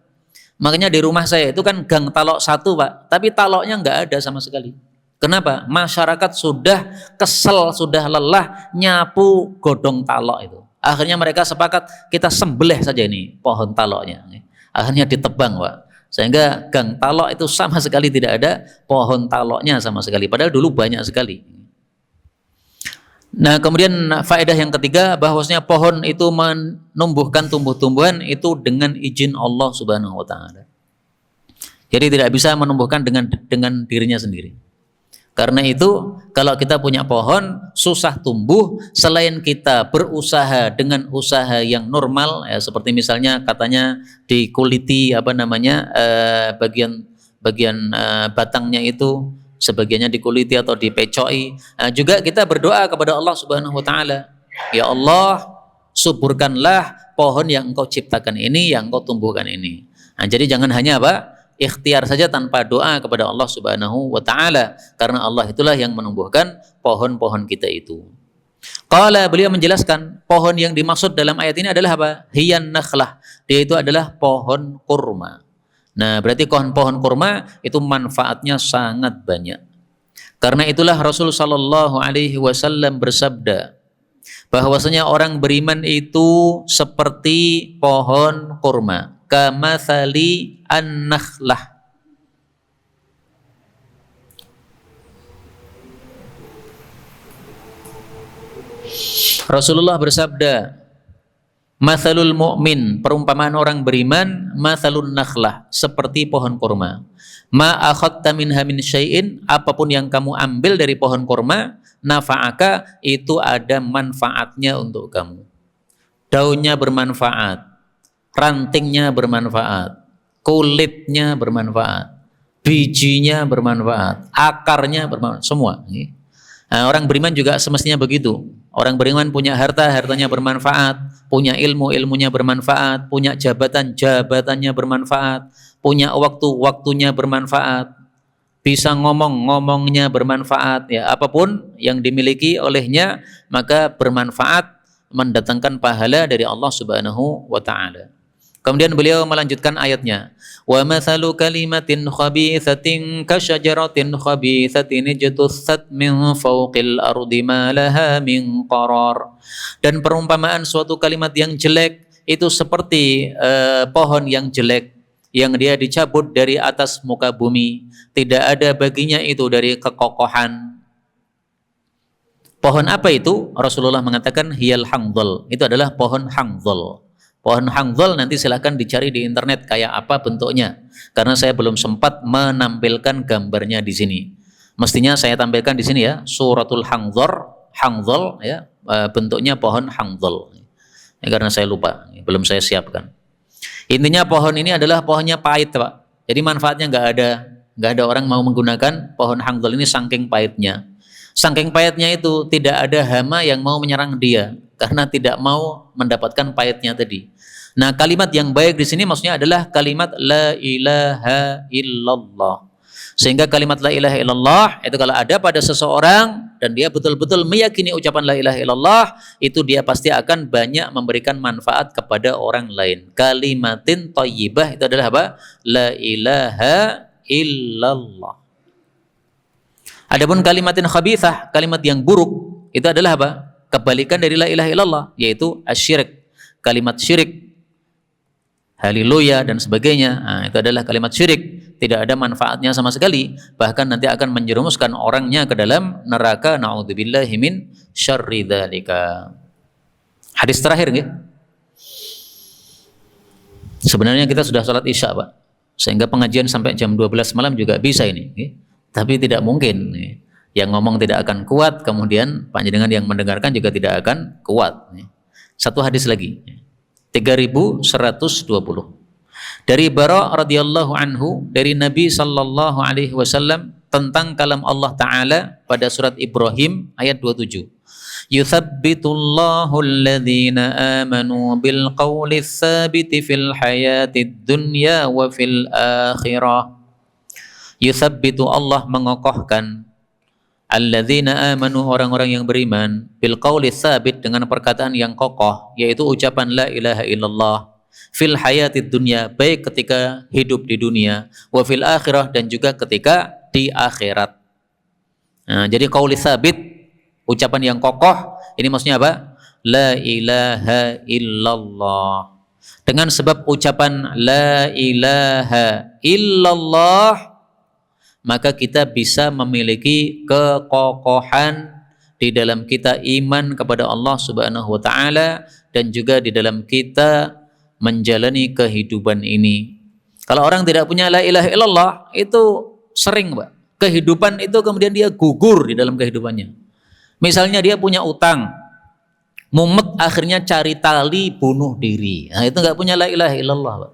Makanya di rumah saya itu kan gang talok 1, Pak, tapi taloknya nggak ada sama sekali. Kenapa? Masyarakat sudah kesel, sudah lelah nyapu godong talok itu. Akhirnya mereka sepakat, kita sembelih saja ini pohon taloknya. Akhirnya ditebang, Pak. Sehingga gang talok itu sama sekali tidak ada pohon taloknya sama sekali. Padahal dulu banyak sekali. Nah, kemudian faedah yang ketiga bahwasanya pohon itu menumbuhkan tumbuh-tumbuhan itu dengan izin Allah Subhanahu wa taala. Jadi tidak bisa menumbuhkan dengan dirinya sendiri. Karena itu kalau kita punya pohon susah tumbuh selain kita berusaha dengan usaha yang normal ya, seperti misalnya katanya dikuliti bagian batangnya itu sebagiannya dikuliti atau dipecoki. Juga kita berdoa kepada Allah Subhanahu wa taala, ya Allah, suburkanlah pohon yang Engkau ciptakan ini, yang Engkau tumbuhkan ini. Jadi jangan hanya ikhtiar saja tanpa doa kepada Allah Subhanahu wa taala, karena Allah itulah yang menumbuhkan pohon-pohon kita itu. Qala, beliau menjelaskan pohon yang dimaksud dalam ayat ini adalah apa? Hiyan nakhlah. Dia itu adalah pohon kurma. Nah, berarti pohon kurma itu manfaatnya sangat banyak. Karena itulah Rasul sallallahu alaihi wasallam bersabda bahwasanya orang beriman itu seperti pohon kurma, kamathali an-nakhlah. Rasulullah bersabda, mathalul mu'min, perumpamaan orang beriman, mathalun nakhlah, seperti pohon kurma. Ma akhadta minha min syai'in, apapun yang kamu ambil dari pohon kurma, nafa'aka, itu ada manfaatnya untuk kamu. Daunnya bermanfaat, rantingnya bermanfaat, kulitnya bermanfaat, bijinya bermanfaat, akarnya bermanfaat, semua. Nah, orang beriman juga semestinya begitu. Orang beriman punya harta, hartanya bermanfaat, punya ilmu, ilmunya bermanfaat, punya jabatan, jabatannya bermanfaat, punya waktu, waktunya bermanfaat, bisa ngomong, ngomongnya bermanfaat, ya apapun yang dimiliki olehnya maka bermanfaat, mendatangkan pahala dari Allah Subhanahu wa taala. Kemudian beliau melanjutkan ayatnya, wa mathalu kalimatin khabithatin kasyajaratin khabithatin ijtussat min fawqil ardi ma laha min qarar. Dan perumpamaan suatu kalimat yang jelek itu seperti pohon yang jelek yang dia dicabut dari atas muka bumi, tidak ada baginya itu dari kekokohan. Pohon apa itu? Rasulullah mengatakan hiyal hangdol, itu adalah pohon hangdol. Pohon hangdol nanti silahkan dicari di internet kayak apa bentuknya, karena saya belum sempat menampilkan gambarnya di sini. Mestinya saya tampilkan di sini ya, suratul hangdol ya, bentuknya pohon hangdol. Ya, karena saya lupa, belum saya siapkan. Intinya pohon ini adalah pohonnya pahit, Pak. Jadi manfaatnya nggak ada orang mau menggunakan pohon hangdol ini saking pahitnya. Saking pahitnya itu tidak ada hama yang mau menyerang dia karena tidak mau mendapatkan pahitnya tadi. Nah, kalimat yang baik di sini maksudnya adalah kalimat la ilaha illallah. Sehingga kalimat la ilaha illallah itu kalau ada pada seseorang dan dia betul-betul meyakini ucapan la ilaha illallah, itu dia pasti akan banyak memberikan manfaat kepada orang lain. Kalimatin thayyibah itu adalah apa? La ilaha illallah. Adapun kalimatin khabithah, kalimat yang buruk, itu adalah apa? Kebalikan dari la ilaha illallah, yaitu asyirik. Kalimat syirik, haleluya dan sebagainya, itu adalah kalimat syirik. Tidak ada manfaatnya sama sekali, bahkan nanti akan menjerumuskan orangnya ke dalam neraka. Na'udzubillahi min syarri dzalika. Hadis terakhir nggih. Sebenarnya kita sudah sholat isya, Pak. Sehingga pengajian sampai jam 12 malam juga bisa ini, nggih. Tapi tidak mungkin. Yang ngomong tidak akan kuat, kemudian panjenengan yang mendengarkan juga tidak akan kuat. Satu hadis lagi, 3120. Dari Bara radhiyallahu anhu, dari Nabi sallallahu alaihi wasallam tentang kalam Allah Ta'ala pada surat Ibrahim ayat 27. Yuthabbitullahu alladhina amanu bil qawli tsabiti fil hayatid dunya wa fil akhirah. Yuthabbitu, Allah mengokohkan, alladzina amanu, orang-orang yang beriman, bil qauli tsabit, dengan perkataan yang kokoh, yaitu ucapan la ilaha illallah, fil hayatid dunya, baik ketika hidup di dunia, wa fil akhirah, dan juga ketika di akhirat. Nah, jadi qauli tsabit, ucapan yang kokoh, ini maksudnya apa? La ilaha illallah. Dengan sebab ucapan la ilaha illallah, maka kita bisa memiliki kekokohan di dalam kita iman kepada Allah Subhanahu wa taala dan juga di dalam kita menjalani kehidupan ini. Kalau orang tidak punya la ilaha illallah, itu sering, Pak. Kehidupan itu kemudian dia gugur di dalam kehidupannya. Misalnya dia punya utang, mumet akhirnya cari tali bunuh diri. Nah, itu nggak punya la ilaha illallah, Pak.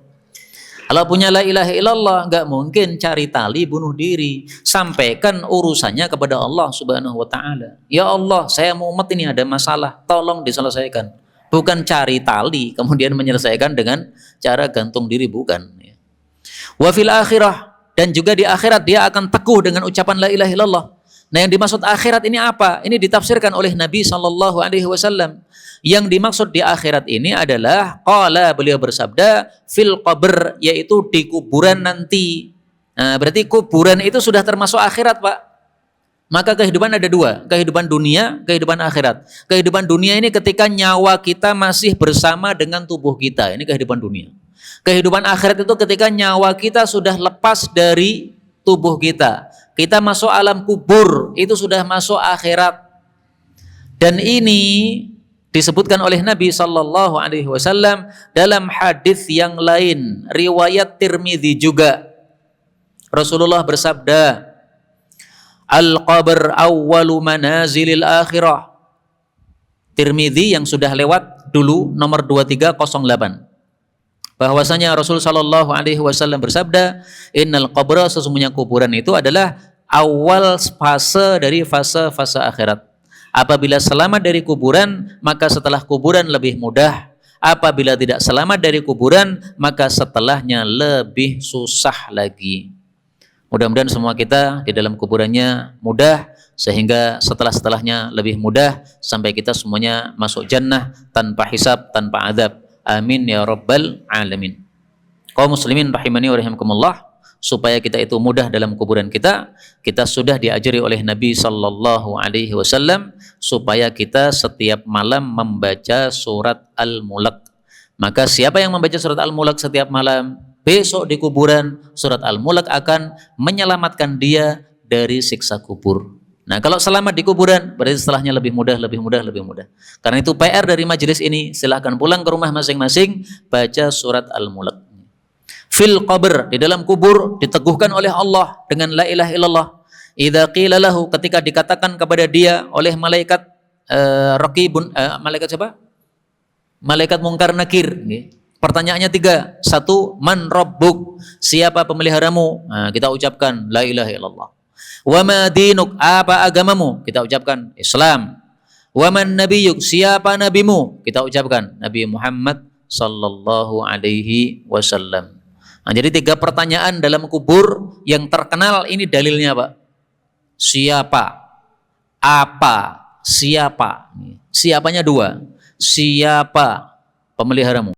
Kalau punya la ilaha illallah, nggak mungkin cari tali bunuh diri. Sampaikan urusannya kepada Allah Subhanahu wa taala. Ya Allah, saya mumet ini ada masalah, tolong diselesaikan. Bukan cari tali kemudian menyelesaikan dengan cara gantung diri, bukan. Wa fil akhirah, dan juga di akhirat dia akan teguh dengan ucapan la ilaha illallah. Nah, yang dimaksud akhirat ini apa? Ini ditafsirkan oleh Nabi sallallahu alaihi wasallam. Yang dimaksud di akhirat ini adalah qala, beliau bersabda, fil qabr, yaitu di kuburan nanti. Nah, berarti kuburan itu sudah termasuk akhirat, Pak. Maka kehidupan ada dua, kehidupan dunia, kehidupan akhirat. Kehidupan dunia ini ketika nyawa kita masih bersama dengan tubuh kita, ini kehidupan dunia. Kehidupan akhirat itu ketika nyawa kita sudah lepas dari tubuh kita. Kita masuk alam kubur, itu sudah masuk akhirat. Dan ini disebutkan oleh Nabi sallallahu alaihi wasallam dalam hadis yang lain, riwayat Tirmidzi juga. Rasulullah bersabda, "Al-qabr awwalu manazilil akhirah." Tirmidzi yang sudah lewat dulu, nomor 2308. Bahwasanya Rasul sallallahu alaihi wasallam bersabda, "Innal qabra", sesungguhnya kuburan itu adalah awal fase dari fase-fase akhirat. Apabila selamat dari kuburan, maka setelah kuburan lebih mudah. Apabila tidak selamat dari kuburan, maka setelahnya lebih susah lagi. Mudah-mudahan semua kita di dalam kuburannya mudah, sehingga setelah-setelahnya lebih mudah, sampai kita semuanya masuk jannah tanpa hisab, tanpa adab. Amin ya rabbal alamin. Kaum muslimin rahimani wa rahimakumullah, supaya kita itu mudah dalam kuburan kita sudah diajari oleh Nabi sallallahu alaihi wasallam supaya kita setiap malam membaca surat Al-Mulk. Maka siapa yang membaca surat Al-Mulk setiap malam, besok di kuburan surat Al-Mulk akan menyelamatkan dia dari siksa kubur. Nah, kalau selamat di kuburan, berarti setelahnya lebih mudah, lebih mudah, lebih mudah. Karena itu PR dari majelis ini, silahkan pulang ke rumah masing-masing, baca surat Al-Mulk. Fil qabr, di dalam kubur, diteguhkan oleh Allah dengan la ilaha illallah. Idza qila lahu, ketika dikatakan kepada dia oleh malaikat raqibun, malaikat siapa? Malaikat Munkar Nakir. Pertanyaannya 3. 1, man rabbuk, siapa pemeliharamu? Nah, kita ucapkan la ilaha illallah. Wa ma dinuk, apa agamamu? Kita ucapkan Islam. Wa man nabiyyuk, siapa nabimu? Kita ucapkan Nabi Muhammad sallallahu alaihi wasallam. Nah, jadi 3 pertanyaan dalam kubur yang terkenal ini dalilnya, Pak. Siapa? Apa? Siapa? Siapanya 2. Siapa pemeliharamu?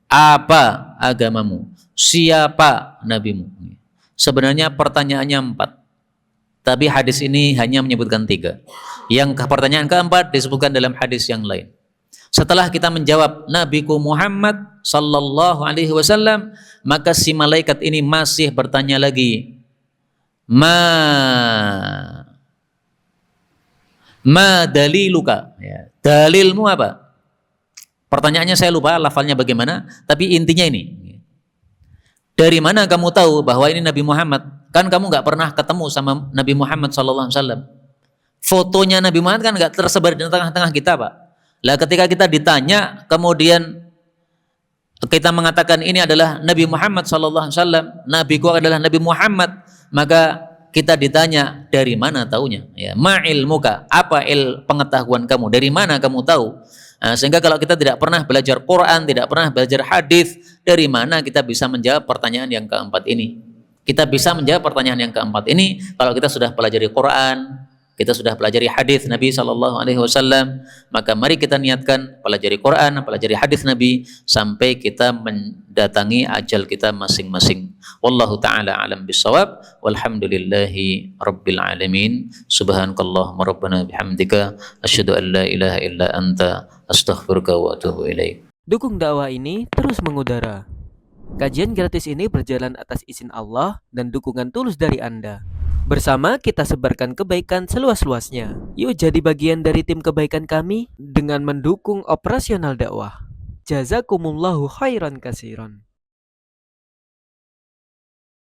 Apa agamamu? Siapa nabimu? Sebenarnya pertanyaannya 4. Tapi hadis ini hanya menyebutkan 3. Yang pertanyaan keempat disebutkan dalam hadis yang lain. Setelah kita menjawab Nabiku Muhammad sallallahu alaihi wasallam, maka si malaikat ini masih bertanya lagi, ma daliluka, ya, dalilmu apa? Pertanyaannya saya lupa lafalnya bagaimana, tapi intinya ini, dari mana kamu tahu bahwa ini Nabi Muhammad? Kan kamu nggak pernah ketemu sama Nabi Muhammad sallallahu alaihi wasallam. Fotonya Nabi Muhammad kan nggak tersebar di tengah-tengah kita, Pak. Lah ketika kita ditanya, kemudian kita mengatakan ini adalah Nabi Muhammad sallallahu alaihi wasallam, nabiku adalah Nabi Muhammad, maka kita ditanya dari mana taunya? Ya, ma ilmuka, apa pengetahuan kamu? Dari mana kamu tahu? Nah, sehingga kalau kita tidak pernah belajar Quran, tidak pernah belajar hadis, dari mana kita bisa menjawab pertanyaan yang keempat ini? Kita bisa menjawab pertanyaan yang keempat ini kalau kita sudah pelajari Quran, kita sudah pelajari hadis Nabi sallallahu alaihi wasallam. Maka mari kita niatkan pelajari Quran, pelajari hadis Nabi sampai kita mendatangi ajal kita masing-masing. Wallahu taala alam bisawab. Walhamdulillahi rabbil alamin. Subhanakallahumma rabbana bihamdika asyhadu an la ilaha illa anta astaghfiruka wa atubu ilaik. Dukung dakwah ini terus mengudara. Kajian gratis ini berjalan atas izin Allah dan dukungan tulus dari Anda. Bersama kita sebarkan kebaikan seluas-luasnya. Yuk jadi bagian dari tim kebaikan kami dengan mendukung operasional dakwah. Jazakumullahu khairan kasiron.